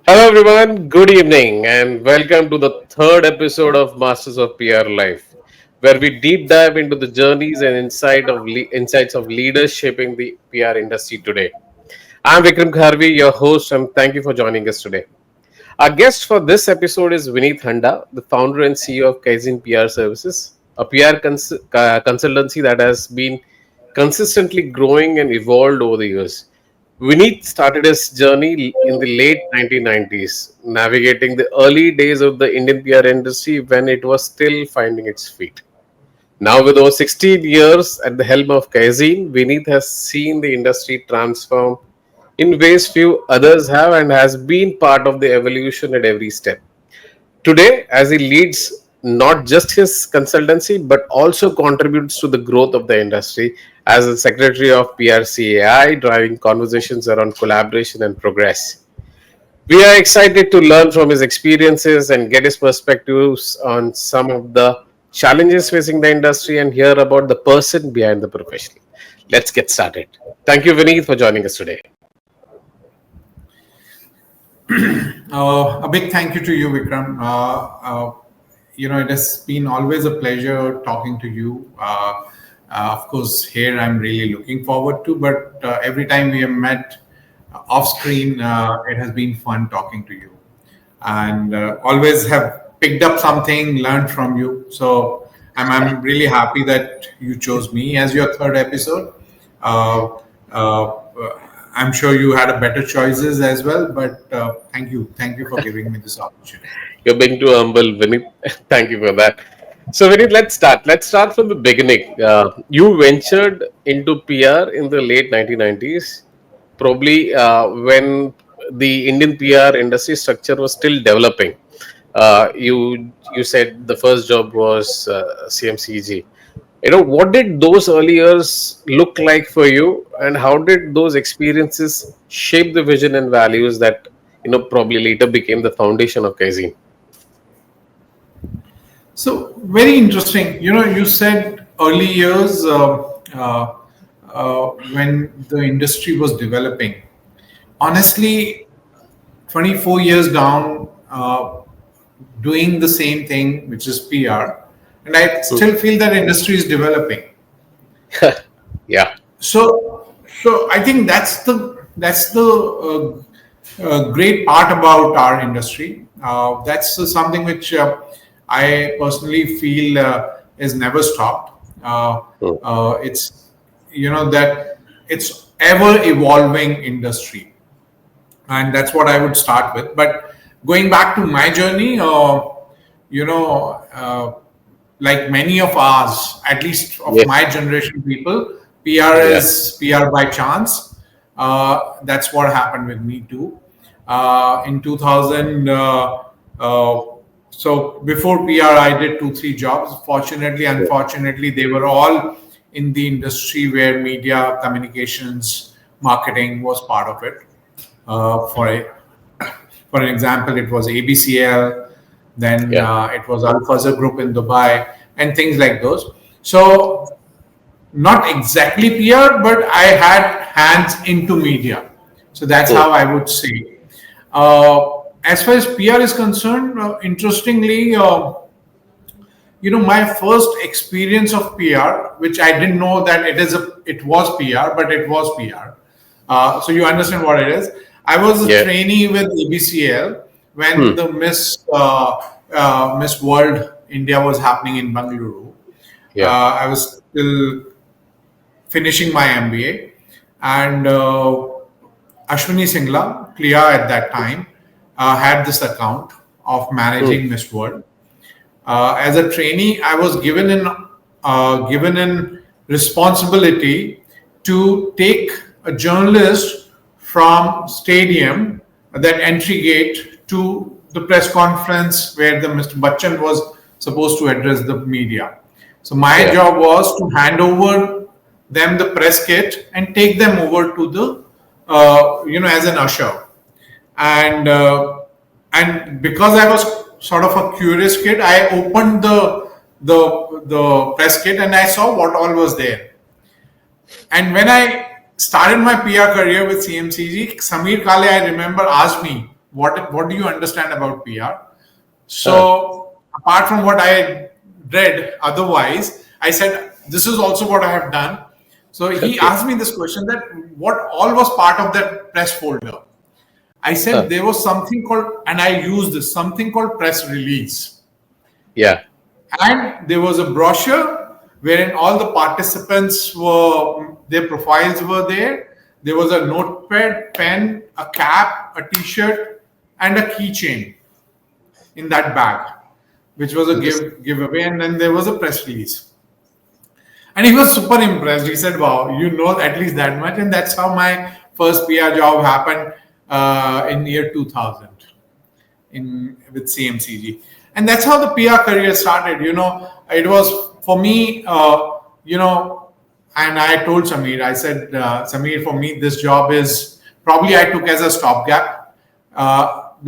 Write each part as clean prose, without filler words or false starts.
Hello, everyone. Good evening, and welcome to the third episode of Masters of PR Life, where we deep dive into the journeys and insights of leaders shaping the PR industry today. I'm Vikram Kharvi, your host, and thank you for joining us today. Our guest for this episode is Vineet Handa, the founder and CEO of Kaizzen PR Services, a PR consultancy that has been consistently growing and evolved over the years. Vineet started his journey in the late 1990s, navigating the early days of the Indian PR industry when it was still finding its feet. Now, with over 16 years at the helm of Kaizzen, Vineet has seen the industry transform in ways few others have and has been part of the evolution at every step. Today, as he leads not just his consultancy but also contributes to the growth of the industry as the secretary of PRCAI, driving conversations around collaboration and progress. We are excited to learn from his experiences and get his perspectives on some of the challenges facing the industry and hear about the person behind the profession. Let's get started. Thank you, Vineet, for joining us today. A big thank you to you, Vikram. It has been always a pleasure talking to you. Of course, here I'm really looking forward to, but every time we have met off screen, it has been fun talking to you. And always have picked up something, learned from you. So I'm really happy that you chose me as your third episode. Uh, uh, I'm sure you had a better choices as well, but thank you for giving me this opportunity. You're being too humble, Vineet. Thank you for that. So, Vineet, let's start. Let's start from the beginning. You ventured into PR in the late 1990s, probably when the Indian PR industry structure was still developing. You said the first job was CMCG. What did those early years look like for you, and how did those experiences shape the vision and values that probably later became the foundation of Kaizen? So very interesting. You said early years uh, when the industry was developing. Honestly, 24 years down, doing the same thing, which is PR, and I still feel that industry is developing. Yeah. So I think that's the great part about our industry. That's something which I personally feel is never stopped. Mm. It's that it's ever evolving industry, and that's what I would start with. But going back to my journey, you know, uh, like many of us, at least of Yeah. my generation people, PR Yeah. is PR by chance. That's what happened with me too. In 2000, so before PR, I did two, three jobs. Fortunately, unfortunately, they were all in the industry where media, communications, marketing was part of it. For an example, it was ABCL, then Yeah. it was Al Fazl Group in Dubai, and things like those. So, not exactly PR, but I had hands into media. So, that's Mm. how I would say. As far as PR is concerned, interestingly, my first experience of PR, which I didn't know that it was PR, but it was PR. So you understand what it is. I was a Yeah. trainee with ABCL when Hmm. the Miss World India was happening in Bangalore. Yeah. I was still finishing my MBA, and Ashwini Singla, Priya at that time, had this account of Hmm. managing Miss World. As a trainee, I was given in responsibility to take a journalist from stadium, that entry gate, to the press conference where the Mr. Bachchan was supposed to address the media. So my Yeah. job was to hand over them the press kit and take them over to the as an usher. And uh, and because I was sort of a curious kid, I opened the press kit and I saw what all was there. And when I started my PR career with CMCG, Samir Kale, I remember, asked me, what do you understand about PR? Uh, So apart from what I read, otherwise, I said this is also what I have done. So he okay. asked me this question that what all was part of that press folder. I said Uh, there was something called, and I used this something called press release, yeah. and there was a brochure wherein all the participants were, their profiles were there. There was a notepad, pen, a cap, a T-shirt, and a keychain in that bag, which was a Interesting. giveaway, and then there was a press release. And he was super impressed. He said, "Wow, you know at least that much." And that's how my first PR job happened in year 2000 in with CMCG, and that's how the PR career started. It was for me. And I told Samir, I said, Samir, for me, this job is probably I took as a stopgap.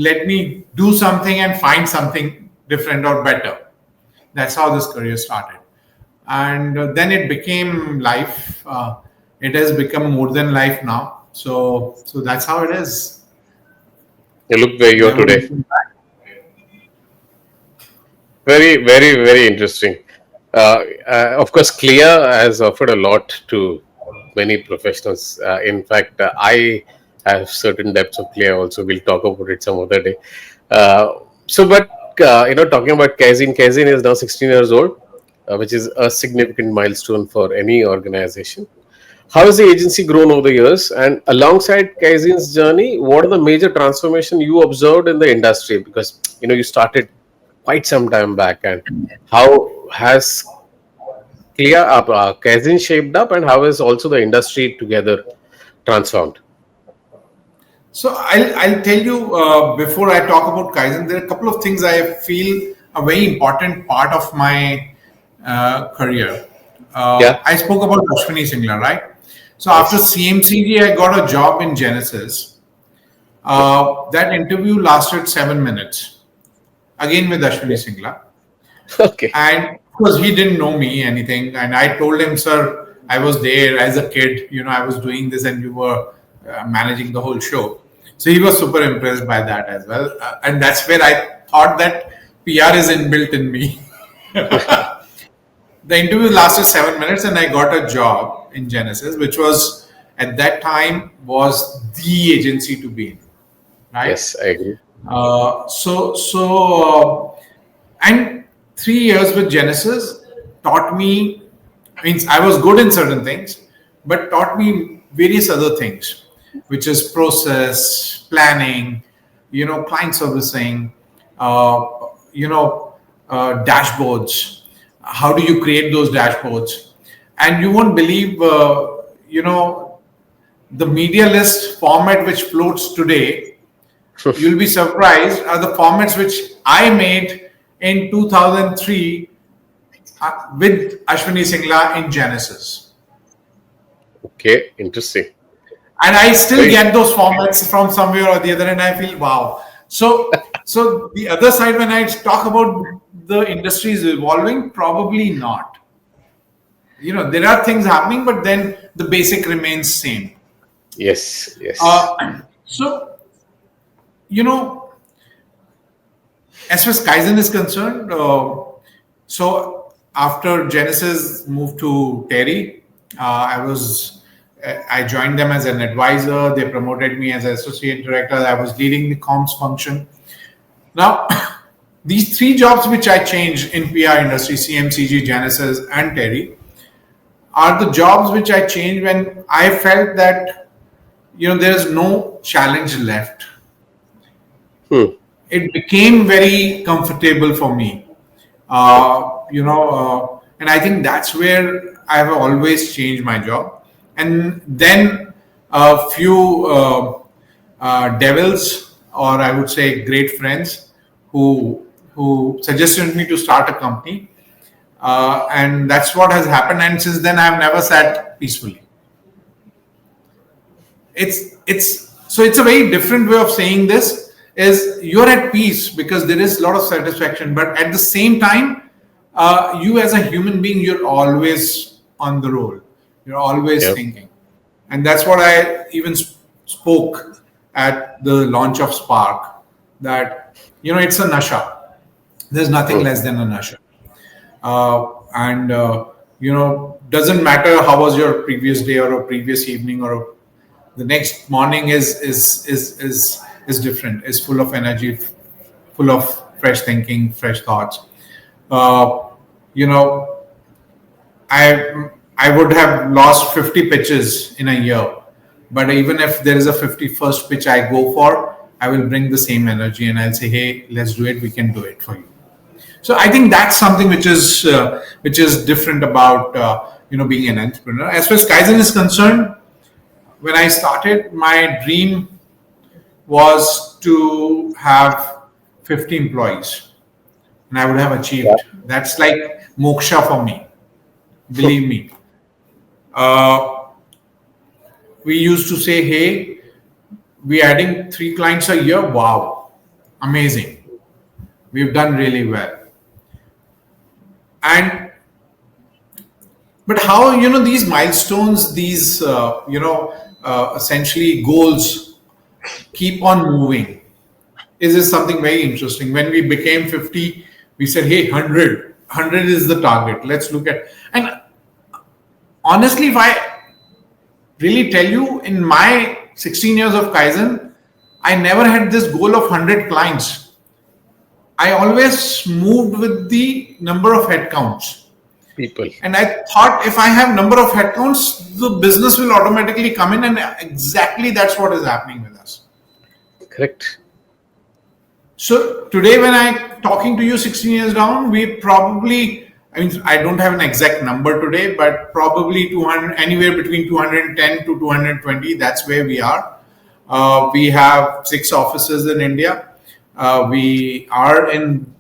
Let me do something and find something different or better. That's how this career started, and then it became life. It has become more than life now. So that's how it is. You look where you are Never today. looking back. Very, very, very interesting. Of course, Clear has offered a lot to many professionals. In fact, I have certain depths of Clear also. We'll talk about it some other day. Talking about Kaizzen is now 16 years old, which is a significant milestone for any organization. How has the agency grown over the years? And alongside Kaizen's journey, what are the major transformation you observed in the industry? Because you started quite some time back, and how has Kaizen shaped up, and how has also the industry together transformed? So I'll tell you before I talk about Kaizen, there are a couple of things I feel a very important part of my career. Yeah, I spoke about Ashwini Singla, right? So after nice. CMCG, I got a job in Genesis. Okay. That interview lasted 7 minutes, again with Ashwini Yeah. Singla. Okay. And because he didn't know me anything, and I told him, sir, I was there as a kid, I was doing this, and you were managing the whole show. So he was super impressed by that as well, and that's where I thought that PR is inbuilt in me. The interview lasted 7 minutes, and I got a job in Genesis, which was at that time was the agency to be in, right? Yes, I agree. And 3 years with Genesis taught me, means I was good in certain things, but taught me various other things, which is process, planning, client servicing, uh, you know, dashboards. How do you create those dashboards? And you won't believe, the media list format which floats today, you'll be surprised are the formats which I made in 2003 with Ashwini Singla in Genesis. Okay, interesting. And I still Very get those formats from somewhere or the other, and I feel wow. So the other side, when I talk about the industry is evolving, probably not. There are things happening, but then the basic remains same. yes, yes. So you know, as far as Kaizen is concerned, so after Genesis moved to Terry, I joined them as an advisor. They promoted me as associate director. I was leading the comms function. Now, these three jobs which I changed in PR industry, CMCG, Genesis, and Terry, are the jobs which I changed when I felt that there is no challenge left. Hmm. It became very comfortable for me. And I think that's where I have always changed my job. And then a few devils, or I would say great friends, who suggested me to start a company, and that's what has happened. And since then, I have never sat peacefully. It's a very different way of saying this, is you're at peace because there is a lot of satisfaction, but at the same time, you as a human being, you're always on the roll, you're always Yeah. thinking. And that's what I even spoke at the launch of Spark. that it's a nasha. There's nothing Hmm. less than a nasha. And doesn't matter how was your previous day or a previous evening or the next morning is different. Is full of energy, full of fresh thinking, fresh thoughts. Uh, you know, I would have lost 50 pitches in a year, but even if there is a 51st pitch I go for, I will bring the same energy and I'll say, hey, let's do it. We can do it for you. So I think that's something which is different about being an entrepreneur. As far as Kaizen is concerned, when I started, my dream was to have 50 employees, and I would have Yeah. achieved. That's like moksha for me. Believe me. Uh, we used to say, "Hey, we're adding 3 clients a year. Wow, amazing! We've done really well." And but how these milestones, these essentially goals keep on moving is something very interesting. When we became 50, we said, hey, 100 is the target. Let's look at. And honestly, if I really tell you, in my 16 years of Kaizen, I never had this goal of 100 clients. I always moved with the number of headcounts. People. And I thought if I have number of headcounts, the business will automatically come in, and exactly that's what is happening with us. Correct. So today, when I'm talking to you 16 years down, we probably, I mean, I don't have an exact number today, but probably 200, anywhere between 210 to 220. That's where we are. We have 6 offices in India. We are in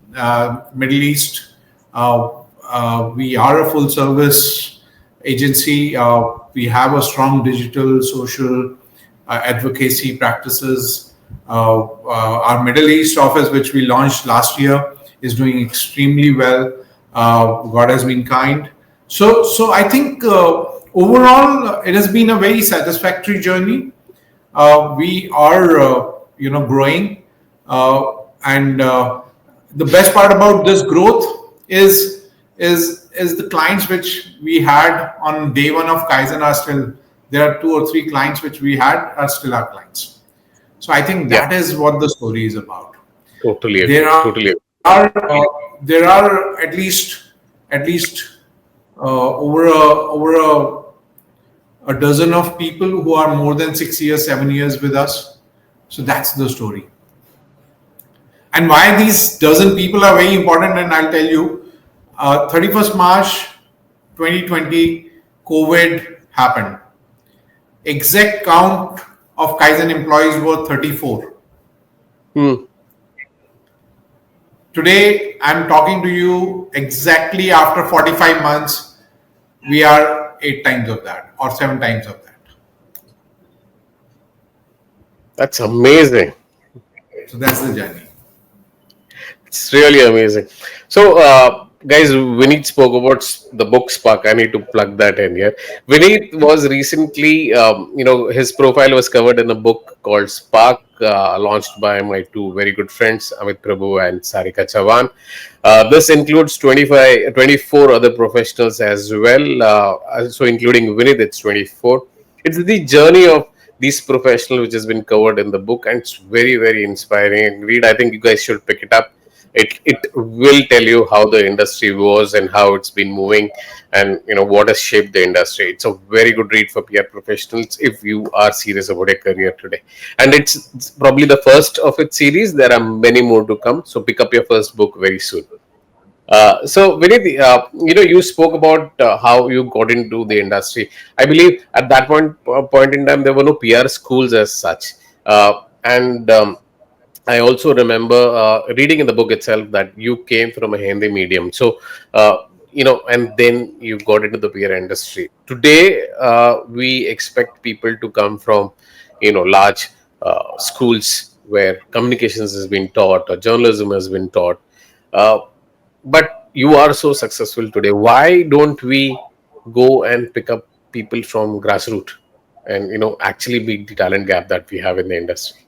Middle East. We are a full service agency. We have a strong digital social advocacy practices. Our Middle East office, which we launched last year, is doing extremely well. God has been kind. So I think overall it has been a very satisfactory journey. We are growing, and the best part about this growth is the clients which we had on day one of Kaizen are still there. Are 2 or 3 clients which we had are still our clients. So I think Yeah. that is what the story is about. Totally There agree. are Totally agree. there are at least over a dozen of people who are more than 6 years, 7 years with us. So that's the story. And why these dozen people are very important, and I'll tell you. 31st March 2020, COVID happened. Exact count of Kaizen employees were 34. Hmm. Today, I'm talking to you exactly after 45 months. We are 8 times of that or 7 times of that. That's amazing. So that's the journey. It's really amazing. So, guys, Vineet spoke about the book Spark. I need to plug that in here. Vineet was recently, his profile was covered in a book called Spark, launched by my two very good friends, Amit Prabhu and Sarika Chavan. This includes 25, 24 other professionals as well. So, including Vineet, it's 24. It's the journey of these professionals which has been covered in the book, and it's very, very inspiring. Read, I think you guys should pick it up. It will tell you how the industry was and how it's been moving, and what has shaped the industry. It's a very good read for PR professionals if you are serious about a career today, and it's probably the first of its series. There are many more to come, so pick up your first book very soon. So Vinith, you spoke about how you got into the industry. I believe at that point in time there were no PR schools as such, and I also remember reading in the book itself that you came from a Hindi medium. So, and then you got into the beer industry. Today, we expect people to come from, large schools where communications has been taught or journalism has been taught. Uh, but you are so successful today. Why don't we go and pick up people from grassroots and, actually beat the talent gap that we have in the industry?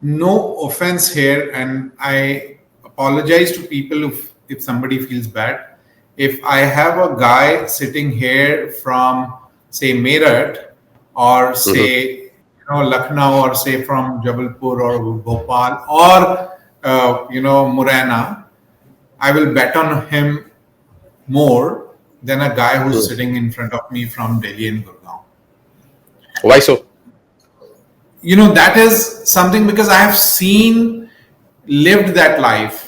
no offense here, and I apologize to people if somebody feels bad. If I have a guy sitting here from say Meerut or Hmm. say Lucknow or say from Jabalpur or Bhopal or Morena, I will bet on him more than a guy who's sitting in front of me from Delhi and Gurgaon. Why so? That is something because I have seen, lived that life.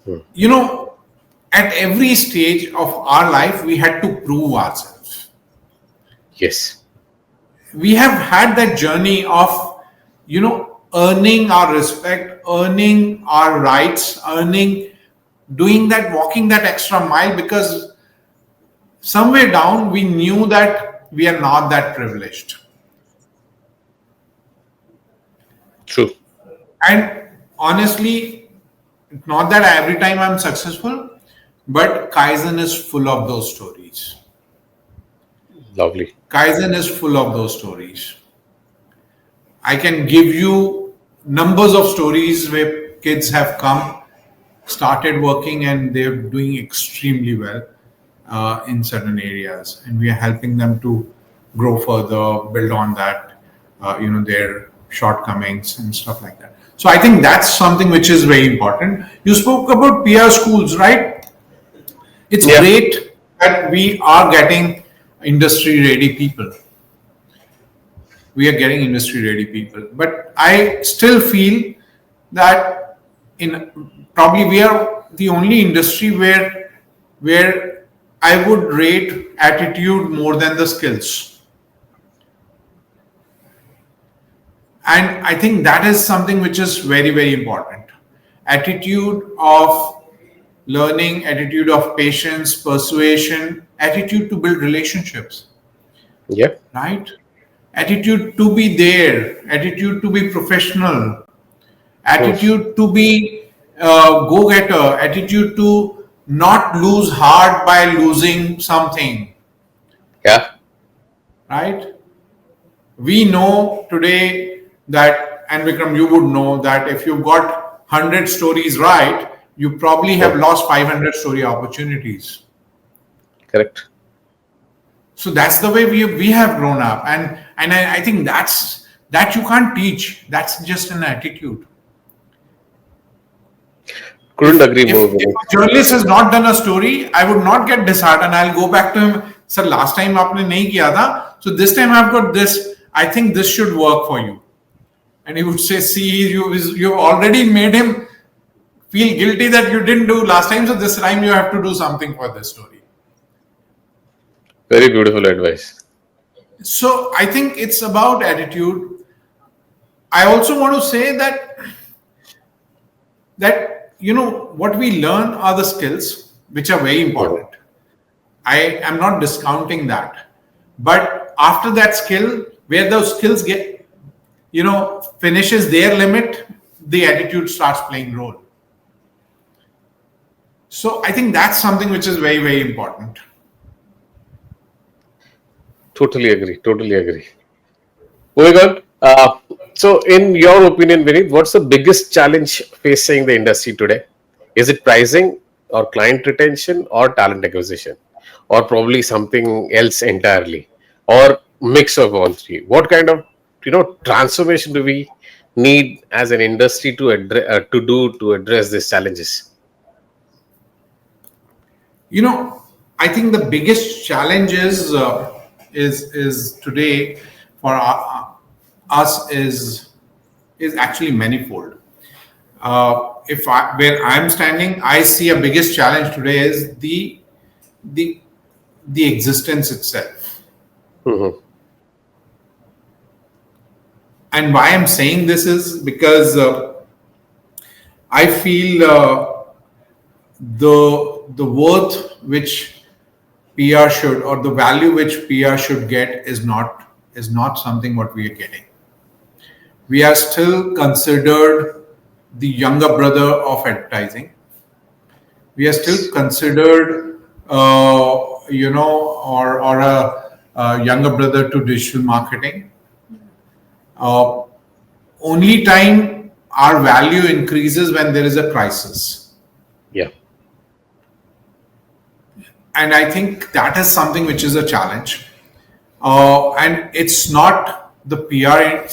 Hmm. you know at every stage of our life we had to prove ourselves. Yes. We have had that journey of earning our respect, earning our rights, earning, doing that, walking that extra mile, because somewhere down we knew that we are not that privileged. True. And honestly, not that every time I'm successful, but Kaizen is full of those stories. Lovely. Kaizen is full of those stories. I can give you numbers of stories where kids have come, started working, and they're doing extremely well in certain areas, and we are helping them to grow further, build on that, their shortcomings and stuff like that. So I think that's something which is very important. You spoke about PR schools, right? It's Yeah. great that we are getting industry ready people. We are getting industry ready people, but I still feel that in probably we are the only industry where I would rate attitude more than the skills. And I think that is something which is very, very important. Attitude of learning, attitude of patience, persuasion, attitude to build relationships, Yeah. right? Attitude to be there, attitude to be professional, Hmm. attitude to be go getter, attitude to not lose heart by losing something, Yeah. right? We know today that, and Vikram, you would know that if you've got 100 stories right, you probably Hmm. have lost 500 story opportunities. Correct. So that's the way we have grown up, and I think that you can't teach. That's just an attitude. Couldn't agree more If with it. a journalist has not done a story, I would not get disheartened. I'll go back to him. Sir, last time आपने नहीं किया था, so this time I've got this. I think this should work for you. And he would say, "See, you already made him feel guilty that you didn't do last time, so this time you have to do something for this story." Very beautiful advice. So I think it's about attitude. I also want to say that what we learn are the skills which are very Hmm. important. I am not discounting that, but after that skill, where those skills get finishes their limit, the attitude starts playing role. So I think that's something which is very, very important. Totally agree. Totally agree. Moving on. So, in your opinion, Vineet, what's the biggest challenge facing the industry today? Is it pricing, or client retention, or talent acquisition, or probably something else entirely, or mix of all three? What kind of transformation do we need as an industry to address these challenges? you know I think the biggest challenge is today for us is actually manifold. If where I'm standing, I see a biggest challenge today is the the existence itself. Hmm. And why I'm saying this is because I feel the worth which PR should, or the value which PR should get, is not something what we are getting. We are still considered the younger brother of advertising. We are still considered, or a younger brother to digital marketing. Uh, Only time our value increases when there is a crisis. Yeah. And I think that is something which is a challenge. And it's not the PR.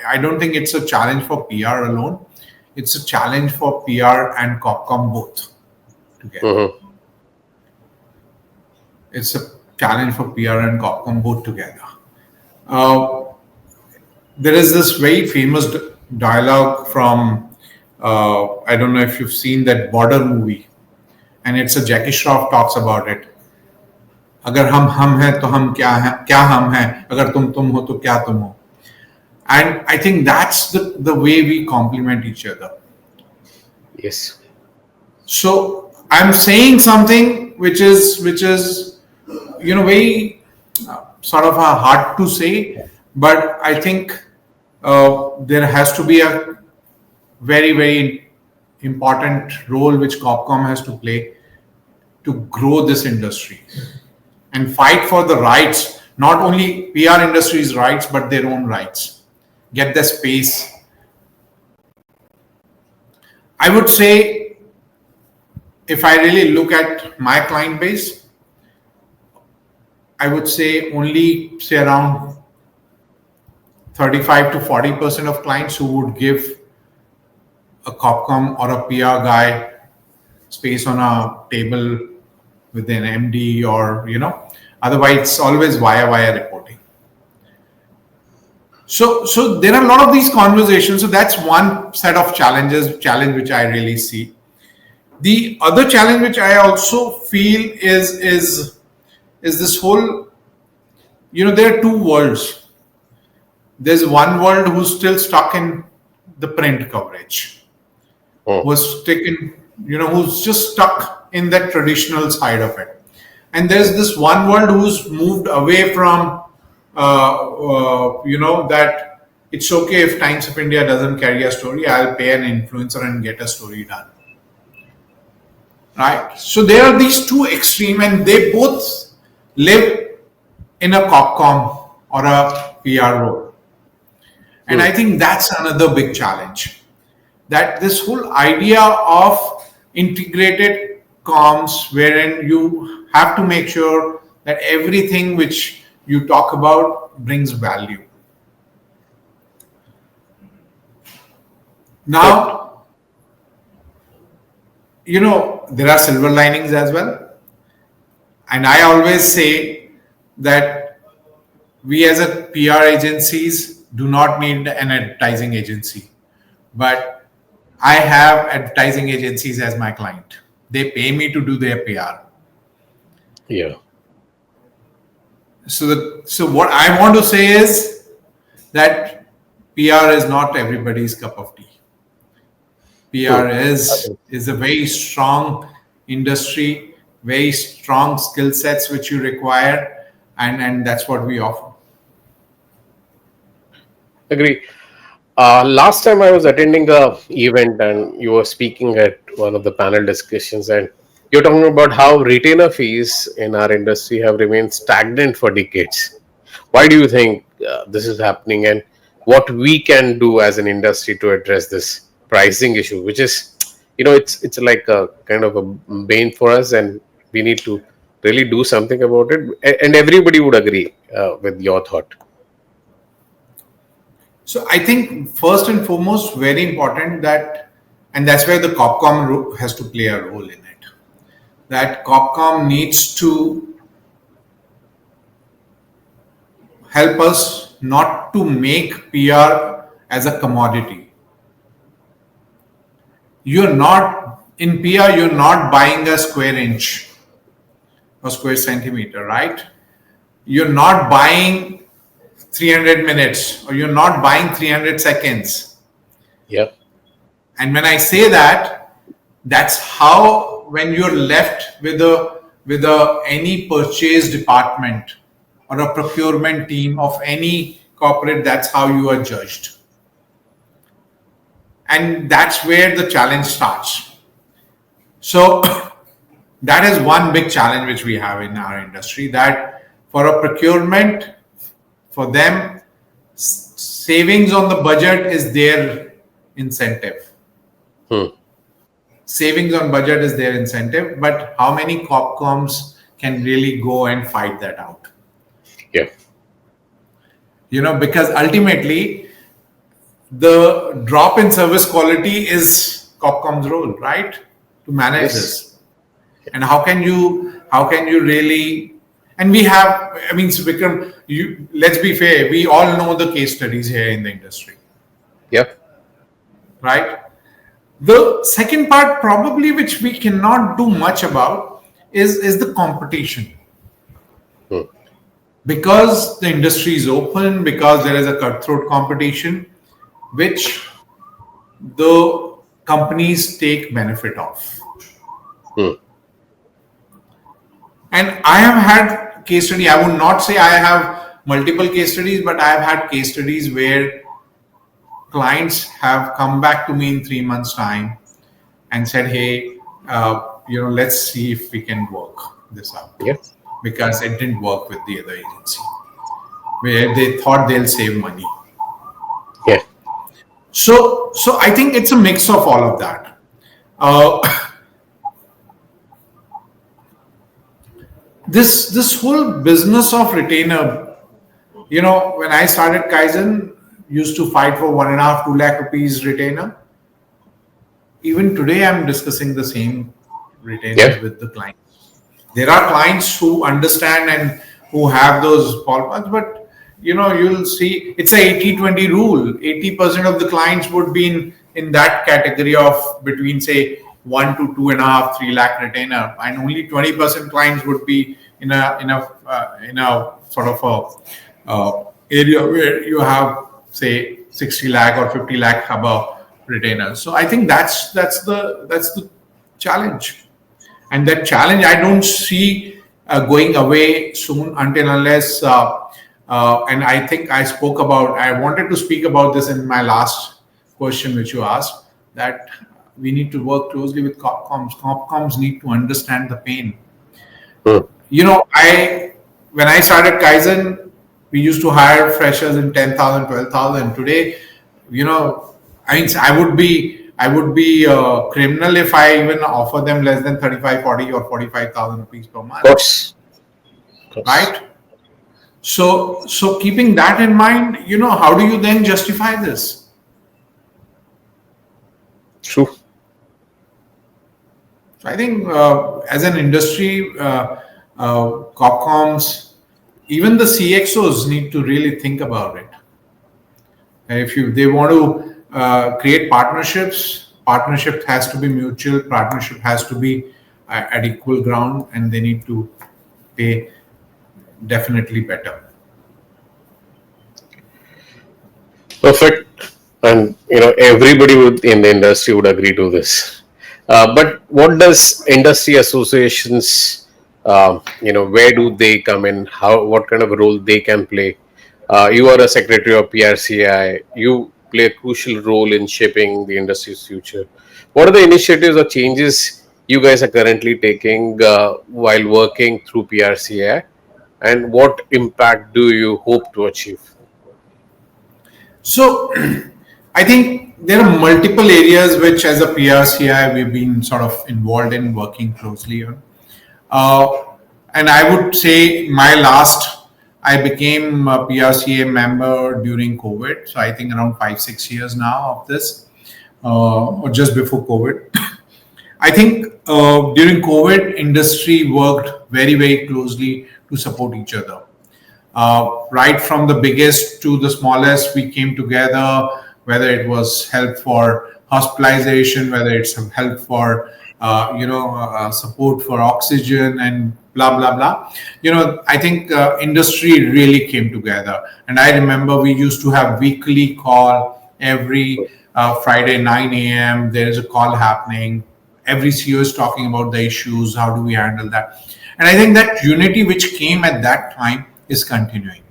I don't think it's a challenge for PR alone. It's a challenge for PR and Copcom both together. Mm-hmm. It's a challenge for PR and Copcom both together. Uh, there is this very famous dialogue from, I don't know if you've seen that Border movie, and it's a Jackie Shroff talks about it. अगर हम हैं तो हम क्या हम हैं, अगर तुम हो तो क्या तुम हो. And I think that's the way we complement each other. Yes. So I'm saying something which is very sort of hard to say, but I think there has to be a very important role which Copcom has to play to grow this industry and fight for the rights, not only PR industry's rights, but their own rights. Get the space. I would say, if I really look at my client base, I would say only say around 35 to 40% of clients who would give a Copcom or a PR guy space on a table with an MD or, otherwise it's always via reporting. So there are a lot of these conversations. So that's one set of challenge which I really see. The other challenge which I also feel is this whole, there are two worlds. There's one world who's still stuck in the print coverage, who's just stuck in that traditional side of it. And there's this one world who's moved away from, that it's okay if Times of India doesn't carry a story, I'll pay an influencer and get a story done. Right? So there are these two extremes, and they both live in a Copcom or a PR role. And I think that's another big challenge. That this whole idea of integrated comms, wherein you have to make sure that everything which you talk about brings value. Now, there are silver linings as well. And I always say that we as a PR agencies do not need an advertising agency. But I have advertising agencies as my client. They pay me to do their PR. Yeah. So what I want to say is that PR is not everybody's cup of tea. PR is a very strong industry, very strong skill sets which you require, and that's what we offer. Agree. Last time I was attending a event and you were speaking at one of the panel discussions, and you're talking about how retainer fees in our industry have remained stagnant for decades. Why do you think this is happening, and what we can do as an industry to address this pricing issue, which is, it's like a kind of a bane for us, and we need to really do something about it. And everybody would agree with your thought. So I think first and foremost, very important and that's where the Copcom has to play a role in it. That Copcom needs to help us not to make PR as a commodity. In PR, you're not buying a square inch or square centimeter, right? You're not buying 300 minutes or you're not buying 300 seconds. Yeah. And when I say that, that's how when you're left with any purchase department or a procurement team of any corporate, that's how you are judged. And that's where the challenge starts. So that is one big challenge which we have in our industry, that for a procurement, for them, savings on the budget is their incentive. Hmm. Savings on budget is their incentive, but how many copcoms can really go and fight that out? Yeah. Because ultimately the drop in service quality is copcom's role, right, to manage Yes. this. And how can you really, and we have, I mean, so Vikram, you, let's be fair, we all know the case studies here in the industry, Yeah. right? The second part, probably, which we cannot do much about, is the competition. Hmm. Because the industry is open, because there is a cutthroat competition, which the companies take benefit of. Hmm. And I have had case study. I would not say I have multiple case studies, but I have had case studies where clients have come back to me in 3 months' time and said, "Hey, let's see if we can work this out," Yeah. because it didn't work with the other agency where they thought they'll save money. Yeah. So I think it's a mix of all of that. Uh, this whole business of retainer, when I started Kaizen, used to fight for 1.5, 2 lakh rupees retainer. Even today, I'm discussing the same retainers Yeah. with the clients. There are clients who understand and who have those ballparks, but you'll see it's a 80-20 rule. 80% of the clients would be in that category of between, say, 1 to 2.5, 3 lakh retainer, and only 20% clients would be in a sort of area where you have, say, 60 lakh or 50 lakh above retainers. So I think that's the challenge. And that challenge I don't see going away soon, until unless and I think I wanted to speak about this in my last question which you asked, that we need to work closely with copcoms need to understand the pain. Hmm. I When I started Kaizen, we used to hire freshers in 10,000, 12,000. Today, I mean, I would be a criminal if I even offer them less than 35, 40, or 45,000 rupees per Of month, course. Of course. right? So keeping that in mind, how do you then justify this? True. So I think as an industry, Copcoms, even the CXOs need to really think about it. If they want to create partnerships, partnership has to be mutual. Partnership has to be at equal ground, and they need to pay definitely better. Perfect. And everybody in the industry would agree to this. But what does industry associations, where do they come in? What kind of role they can play? You are a secretary of PRCI. You play a crucial role in shaping the industry's future. What are the initiatives or changes you guys are currently taking while working through PRCI? And what impact do you hope to achieve? So I think there are multiple areas which, as a PRCI, we've been sort of involved in working closely on. Uh, and I would say I became a PRCA member during COVID. So I think around 5, 6 years now of this, or just before COVID. I think during COVID, industry worked very, very closely to support each other. Right from the biggest to the smallest, we came together, whether it was help for hospitalization, whether it's some help for support for oxygen and blah blah blah. I think industry really came together, and I remember we used to have weekly call every Friday 9 a.m. There is a call happening. Every CEO is talking about the issues. How do we handle that? And I think that unity which came at that time is continuing.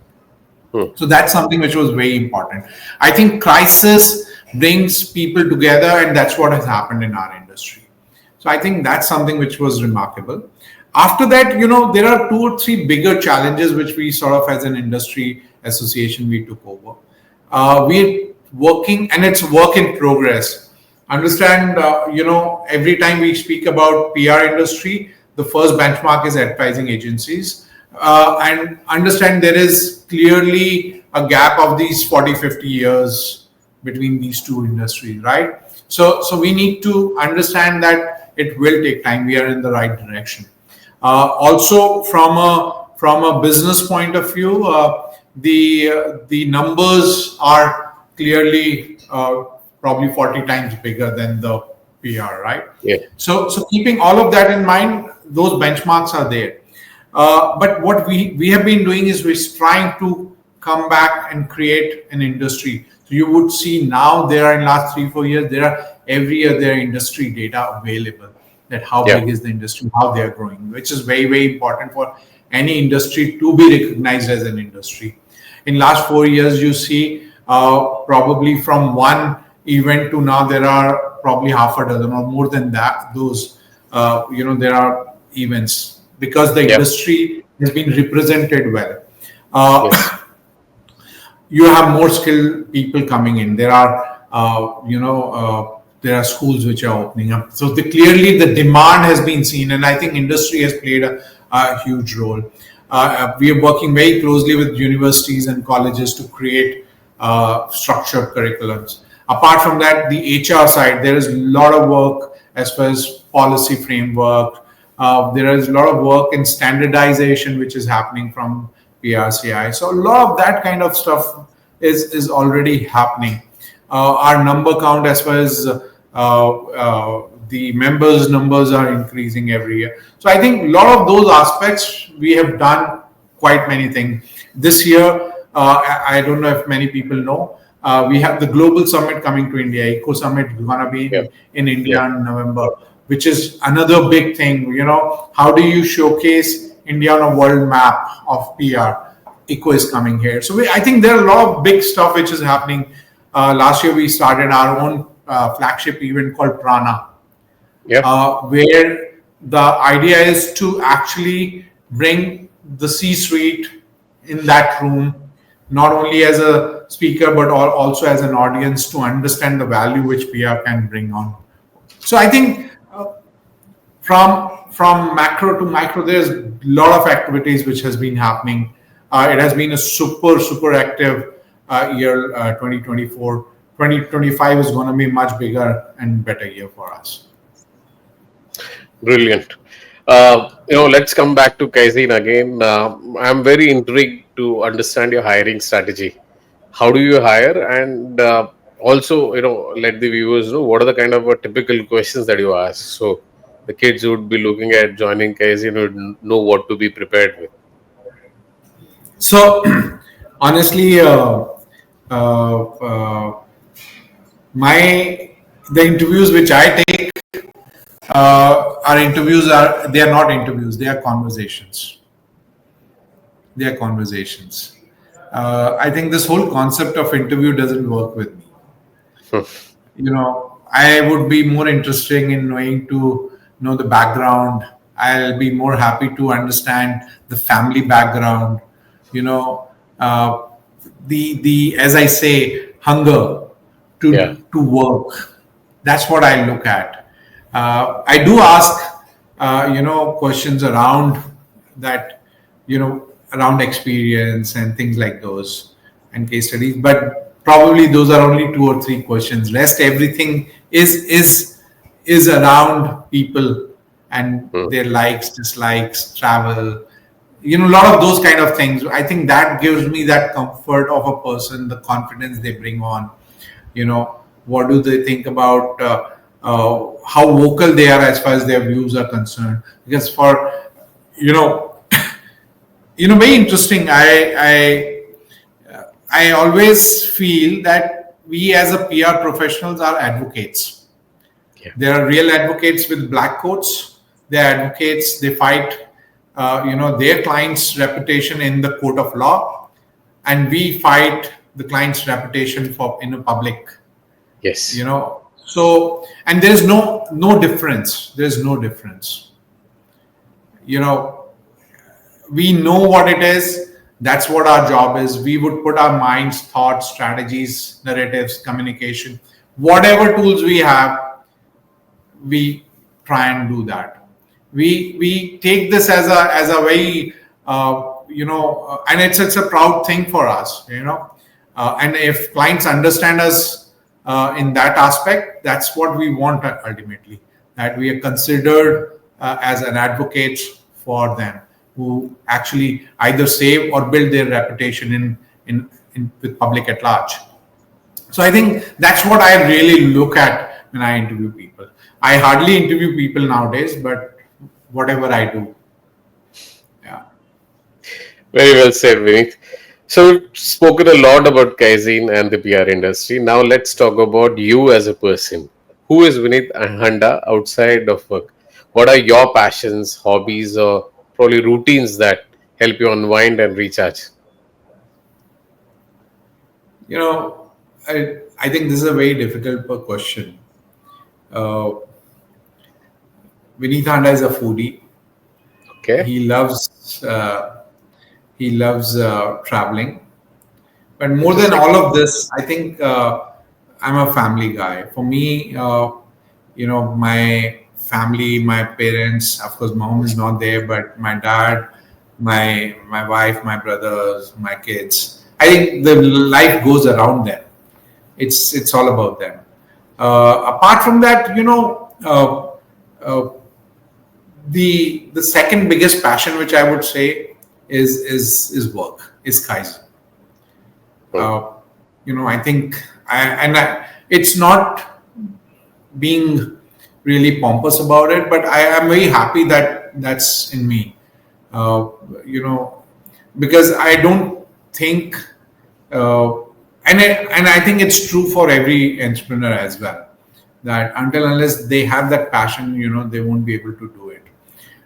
Hmm. So that's something which was very important. I think crisis brings people together, and that's what has happened in our industry. So I think that's something which was remarkable. After that, there are 2 or 3 bigger challenges which we sort of, as an industry association, we took over. We working, and it's work in progress. Understand, every time we speak about PR industry, the first benchmark is advertising agencies. And understand there is clearly a gap of these 40, 50 years between these two industries, right? So we need to understand that it will take time. We are in the right direction. Also, from a business point of view, the numbers are clearly probably 40 times bigger than the PR, right? Yeah. So keeping all of that in mind, those benchmarks are there. But what we have been doing is we're trying to come back and create an industry. So you would see now there are in last 3 4 years there are every year there are industry data available, that how Yeah. big is the industry, how they are growing, which is very very important for any industry to be recognized as an industry. In last 4 years, you see probably from one event to now there are probably half a dozen or more than that. Those there are events because the Yeah. industry has been represented well. Uh, Yes. you have more skilled people coming in. There are, there are schools which are opening up. So clearly the demand has been seen, and I think industry has played a huge role. We are working very closely with universities and colleges to create structured curriculums. Apart from that, the HR side, there is a lot of work as far as policy framework. There is a lot of work in standardization which is happening from PRCI. So a lot of that kind of stuff is already happening. Our number count as far as the members numbers are increasing every year. So I think a lot of those aspects we have done quite many things. This year, I don't know if many people know, we have the global summit coming to India. Eco Summit is going to be Yeah. in Yeah. India in November, which is another big thing. How do you showcase India on a world map of PR? Eco is coming here. So I think there are a lot of big stuff which is happening. Last year, we started our own flagship event called Prana, Yeah. where the idea is to actually bring the C-suite in that room, not only as a speaker but also as an audience to understand the value which PR can bring on. So I think from macro to micro, there's a lot of activities which has been happening. It has been a super active year, 2024. 2025 is going to be much bigger and better year for us. Brilliant. Let's come back to Kaizen again. I'm very intrigued to understand your hiring strategy. How do you hire? And also, let the viewers know what are the kind of typical questions that you ask. So the kids who would be looking at joining Kaizen would know what to be prepared with. So honestly, uh, my the interviews which I take are interviews are they are not interviews, they are conversations. They are conversations. I think this whole concept of interview doesn't work with me. I would be more interested in knowing to know the background. I'll be more happy to understand the family background. you know uh, the as I say, hunger Yeah. to work. That's what I look at. I do ask questions around that, around experience and things like those, and case studies, but probably those are only 2 or 3 questions. Rest everything is around people and Hmm. their likes, dislikes, travel, a lot of those kind of things. I think that gives me that comfort of a person, the confidence they bring on. What do they think about how vocal they are as far as their views are concerned? Because for you know very interesting. I always feel that we as a PR professionals are advocates. Yeah. There are real advocates with black coats. They're advocates. They fight, their client's reputation in the court of law, and we fight the client's reputation for in a public. Yes. So, and there's no difference. There's no difference. You know, we know what it is. That's what our job is. We would put our minds, thoughts, strategies, narratives, communication, whatever tools we have, we try and do that. We take this as a very and it's a proud thing for us, and if clients understand us in that aspect, that's what we want ultimately, that we are considered as an advocate for them, who actually either save or build their reputation in with public at large. So I think that's what I really look at when I interview people. I hardly interview people nowadays, but whatever I do, yeah. Very well said, Vineet. So, we've spoken a lot about Kaizen and the PR industry. Now, let's talk about you as a person. Who is Vineet Handa outside of work? What are your passions, hobbies, or probably routines that help you unwind and recharge? You know, I think this is a very difficult question. Uh, Vineet Handa is a foodie. Okay. He loves traveling. But more than Interesting. all of this, I think I'm a family guy. For me, my family, my parents, of course, mom is not there, but my dad, my wife, my brothers, my kids. I think the life goes around them. It's all about them. Apart from that, the second biggest passion, which I would say, is work, is Kaizen. Hmm. I think it's not being really pompous about it, but I am very happy that that's in me. Uh, you know, because I don't think, uh, and I think it's true for every entrepreneur as well, that until unless they have that passion, they won't be able to do it.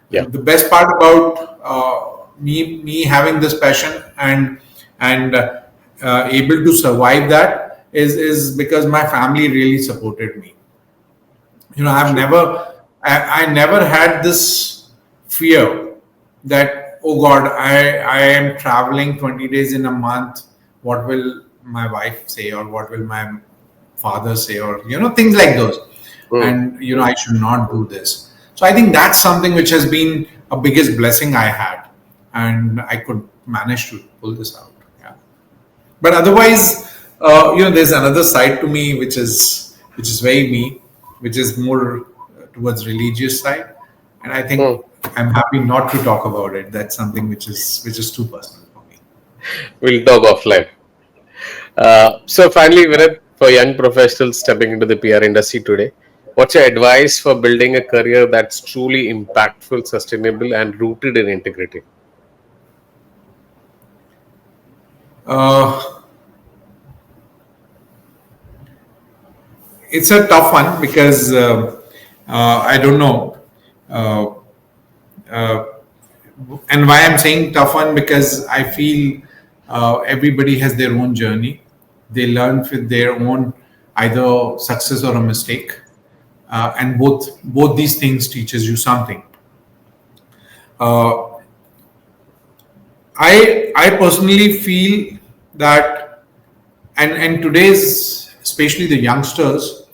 Yeah. The best part about me having this passion and able to survive that is because my family really supported me. I've True. I never had this fear that, oh God, I am traveling 20 days in a month. What will my wife say, or what will my father say, or things like those, Hmm. and I should not do this. So I think that's something which has been a biggest blessing I had, and I could manage to pull this out. Yeah. But otherwise, there's another side to me which is very me, which is more towards religious side, and I think Hmm. I'm happy not to talk about it. That's something which is too personal for me. We'll talk offline. So, finally, Vineet, for young professionals stepping into the PR industry today, what's your advice for building a career that's truly impactful, sustainable, and rooted in integrity? Uh, it's a tough one because I don't know. Uh, uh, and why I'm saying tough one, because I feel everybody has their own journey. They learn with their own either success or a mistake, and both these things teaches you something. Uh, I personally feel that, and today's, especially the youngsters,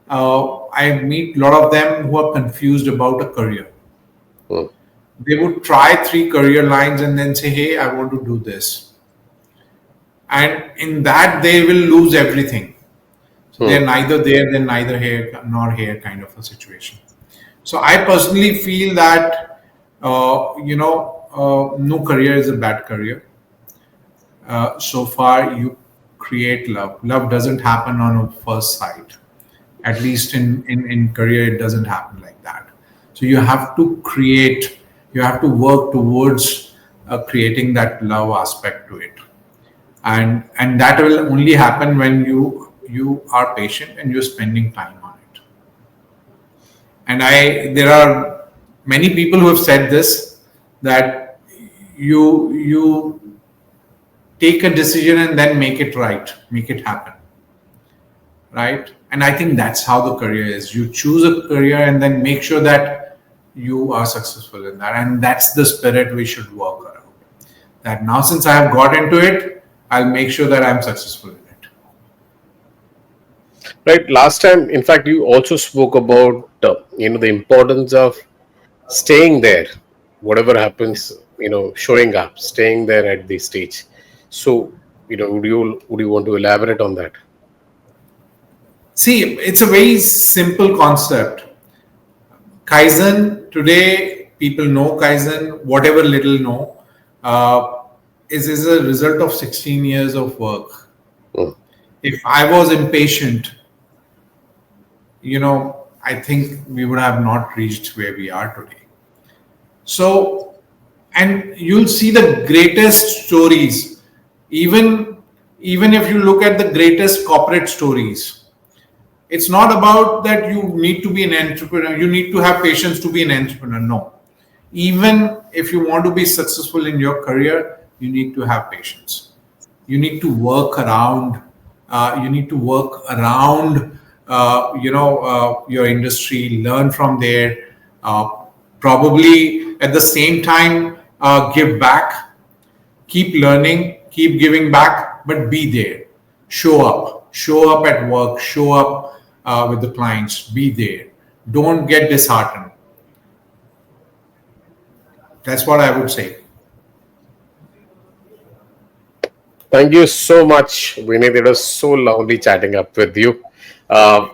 I meet a lot of them who are confused about a career. Hmm. They would try three career lines and then say, hey, I want to do this, and in that they will lose everything. So Hmm. they're neither there, they're neither here nor here, kind of a situation. So I personally feel that no career is a bad career. So far you create love. Love doesn't happen on a first sight. At least in career, it doesn't happen like that. So you have to create, you have to work towards creating that love aspect to it, and that will only happen when you are patient and you're spending time on it. And there are many people who have said this, that you take a decision and then make it right, make it happen, right? And I think that's how the career is. You choose a career and then make sure that you are successful in that, and that's the spirit we should work around. that now since I have got into it, I'll make sure that I'm successful in it. Right. Last time, in fact, you also spoke about the importance of staying there, whatever happens. Showing up, staying there at the stage. So, would you want to elaborate on that? See, it's a very simple concept. Kaizen today, people know Kaizen, whatever little know, uh, is a result of 16 years of work. Mm. If I was impatient, I think we would have not reached where we are today. So, and you'll see the greatest stories, even even if you look at the greatest corporate stories, it's not about that you need to be an entrepreneur, you need to have patience to be an entrepreneur. No, even if you want to be successful in your career, you need to have patience. You need to work around. You need to work around. Your industry. Learn from there. Uh, Probably at the same time, give back. Keep learning. Keep giving back. But be there. Show up. Show up at work. Show up with the clients. Be there. Don't get disheartened. That's what I would say. Thank you so much, Vineet. It was so lovely chatting up with you.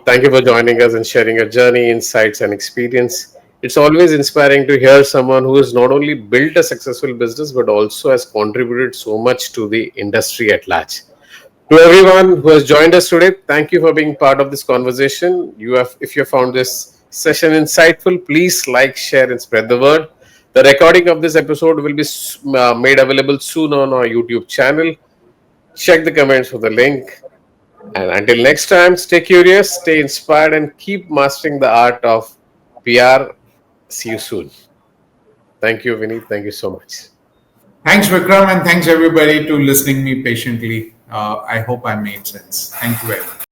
Thank you for joining us and sharing your journey, insights, and experience. It's always inspiring to hear someone who has not only built a successful business but also has contributed so much to the industry at large. To everyone who has joined us today, thank you for being part of this conversation. If you found this session insightful, please like, share, and spread the word. The recording of this episode will be made available soon on our YouTube channel. Check the comments for the link. And until next time, stay curious, stay inspired, and keep mastering the art of PR. See you soon. Thank you, Vineet. Thank you so much. Thanks, Vikram, and thanks everybody to listening me patiently. I hope I made sense. Thank you very much.